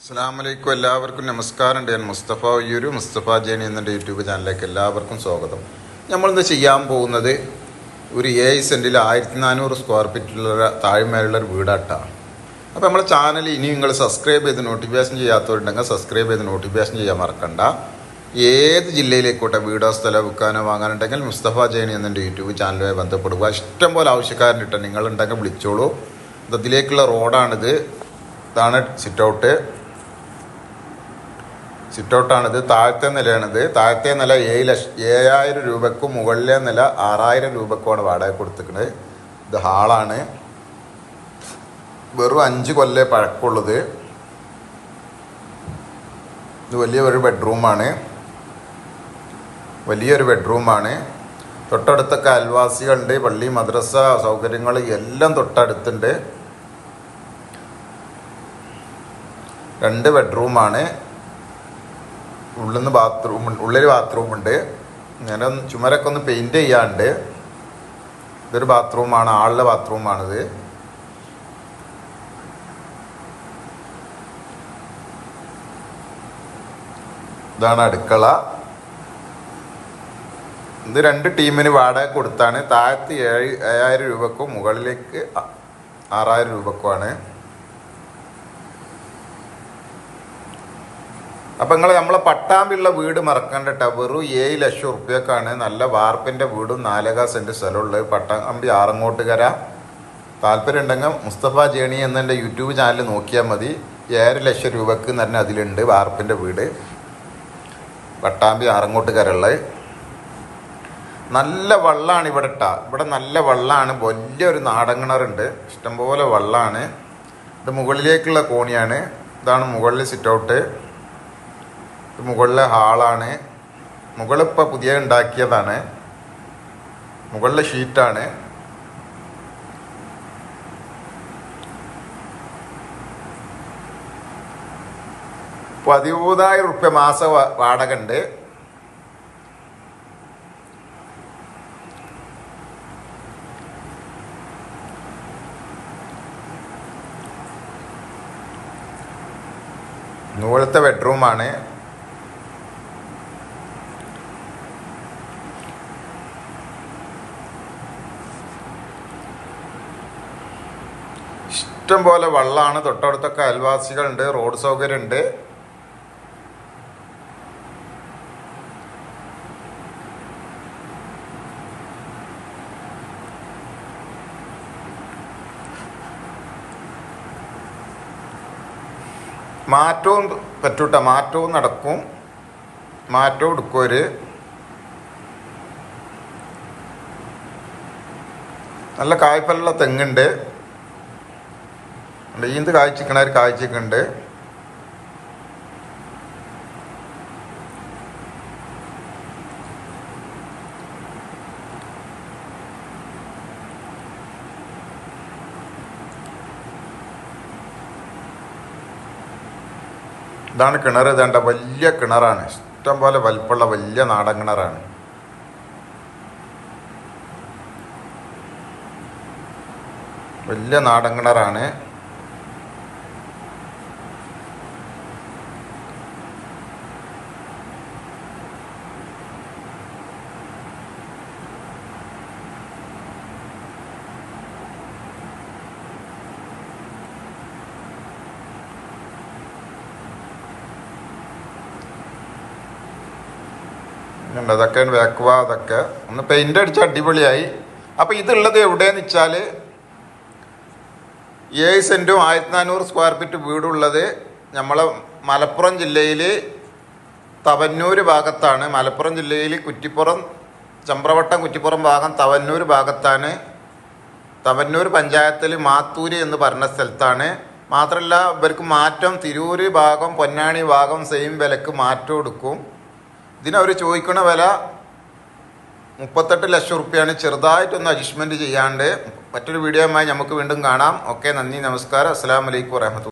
അസ്സലാമലൈക്കും. എല്ലാവർക്കും നമസ്കാരം. ഞാൻ മുസ്തഫ ഒയ്യൂർ, മുസ്തഫ ജേണി എന്ന യൂട്യൂബ് ചാനലിലേക്ക് എല്ലാവർക്കും സ്വാഗതം. നമ്മളിന്ന് ചെയ്യാൻ പോകുന്നത് ഒരു 7 സെൻറ്റിൽ 1400 സ്ക്വയർ ഫീറ്റിലുള്ള താഴ്മയുള്ളൊരു വീടാട്ടാണ്. അപ്പോൾ നമ്മളെ ചാനൽ ഇനി നിങ്ങൾ സബ്സ്ക്രൈബ് ചെയ്ത് നോട്ടിഫിക്കേഷൻ ചെയ്യാത്തവരുണ്ടെങ്കിൽ സബ്സ്ക്രൈബ് ചെയ്ത് നോട്ടിഫിക്കേഷൻ ചെയ്യാൻ മറക്കണ്ട. ഏത് ജില്ലയിലേക്കോട്ടെ വീടോ സ്ഥലമോ വിൽക്കാനോ വാങ്ങാനുണ്ടെങ്കിൽ മുസ്തഫ ജേണി എന്ന യൂട്യൂബ് ചാനലുമായി ബന്ധപ്പെടുക. ഇഷ്ടംപോലെ ആവശ്യക്കാരനിട്ട് നിങ്ങളുണ്ടെങ്കിൽ വിളിച്ചോളൂ. ഇതിലേക്കുള്ള റോഡാണിത്. ഇതാണ് സിറ്റൗട്ടാണിത്. താഴത്തെ നിലയാണിത്. താഴത്തെ നില 7,000 രൂപക്കും മുകളിലെ നില 6,000 രൂപക്കുമാണ് വാടക കൊടുത്തിരിക്കുന്നത്. ഇത് ഹാളാണ്. വെറും 5 കൊല്ലം പഴക്കമുള്ളത്. ഇത് വലിയൊരു ബെഡ്റൂമാണ്. തൊട്ടടുത്തൊക്കെ അയൽവാസികളുണ്ട്. പള്ളി, മദ്രസ സൗകര്യങ്ങൾ എല്ലാം തൊട്ടടുത്തുണ്ട്. 2 ബെഡ്റൂമാണ്. ഉള്ളിൽ ബാത്റൂമുണ്ട്. ഞാൻ ചുമരൊക്കെ ഒന്ന് പെയിൻറ്റ് ചെയ്യാണ്ട്. ഇതൊരു ബാത്റൂമാണ്, ആളുടെ ബാത്റൂമാണിത്. ഇതാണ് അടുക്കള. ഇത് 2 ടീമിന് വാടക കൊടുത്താണ്. താഴത്ത് 7,000 രൂപക്കും മുകളിലേക്ക് 6,000 രൂപക്കുമാണ്. അപ്പം നമ്മളെ പട്ടാമ്പിയുള്ള വീട് മറക്കണ്ട കേട്ടോ. വെറും 7 ലക്ഷം റുപ്യക്കാണ് നല്ല വാർപ്പിൻ്റെ വീടും 4 സെൻറ്റ് സ്ഥലമുള്ളത്. പട്ടാമ്പി ആറങ്ങോട്ടുകര. താല്പര്യം ഉണ്ടെങ്കിൽ മുസ്തഫ ജേണി എന്നെ യൂട്യൂബ് ചാനൽ നോക്കിയാൽ മതി. 7 ലക്ഷം രൂപക്ക് തന്നെ അതിലുണ്ട് വാർപ്പിൻ്റെ വീട്. പട്ടാമ്പി ആറങ്ങോട്ടുകരുള്ളത്. നല്ല വെള്ളമാണ് ഇവിടെ ഇട്ടാ. ഇവിടെ നല്ല വെള്ളമാണ്. വലിയൊരു നാടൻകിണറുണ്ട്. ഇഷ്ടംപോലെ വെള്ളമാണ്. ഇത് മുകളിലേക്കുള്ള കോണിയാണ്. ഇതാണ് മുകളിൽ സിറ്റൗട്ട്. മുകളിലെ ഹാളാണ്. മുകളിപ്പോൾ പുതിയ ഉണ്ടാക്കിയതാണ്. മുകളിലെ ഷീറ്റാണ്. ഇപ്പോൾ 13,000 റുപ്യ മാസ വാടക ഉണ്ട്. മുകളിലത്തെ ബെഡ്റൂമാണ്. ഇഷ്ടം പോലെ വെള്ളമാണ്. തൊട്ടടുത്തൊക്കെ അയൽവാസികളുണ്ട്. റോഡ് സൗകര്യമുണ്ട്. മാറ്റവും പറ്റൂട്ട. മാറ്റവും നടക്കും. മാറ്റവും എടുക്കുവര്. നല്ല കായ്ഫലുള്ള തെങ്ങുണ്ട്. ഈന്ത് കായ്ച്ചിക്കണവർ കായ്ച്ചിക്കുന്നുണ്ട്. ഇതാണ് കിണർ. ഇതേണ്ട വലിയ കിണറാണ്. ഇഷ്ടം പോലെ വലിപ്പമുള്ള വലിയ നാടൻ കിണറാണ്. വലിയ നാടൻ കിണറാണ്. അതൊക്കെ വേക്കുവ. അതൊക്കെ ഒന്ന് പെയിൻ്റ് അടിച്ച് അടിപൊളിയായി. അപ്പോൾ ഇതുള്ളത് എവിടെയെന്ന് വെച്ചാൽ 7 സെൻറ്റും 1400 സ്ക്വയർ ഫീറ്റ് വീടുള്ളത് നമ്മളെ മലപ്പുറം ജില്ലയിൽ തവന്നൂർ ഭാഗത്താണ്. മലപ്പുറം ജില്ലയിൽ കുറ്റിപ്പുറം, ചമ്പ്രവട്ടം കുറ്റിപ്പുറം ഭാഗം തവന്നൂർ ഭാഗത്താണ്. തവന്നൂർ പഞ്ചായത്തിൽ മാത്തൂര് എന്ന് പറഞ്ഞ സ്ഥലത്താണ്. മാത്രമല്ല ഇവർക്ക് മാറ്റം തിരൂര് ഭാഗം, പൊന്നാണി ഭാഗം സെയിം വിലക്ക് മാറ്റം എടുക്കും. ഇതിനവർ ചോദിക്കുന്ന വില 38 ലക്ഷം റുപ്യാണ്. ചെറുതായിട്ടൊന്ന് അഡ്ജസ്റ്റ്മെൻറ്റ് ചെയ്യാണ്ട്. മറ്റൊരു വീഡിയോയുമായി നമുക്ക് വീണ്ടും കാണാം. ഓക്കെ, നന്ദി, നമസ്കാരം. അസ്സലാമു അലൈക്കും വറഹ്മത്തുള്ളാഹി.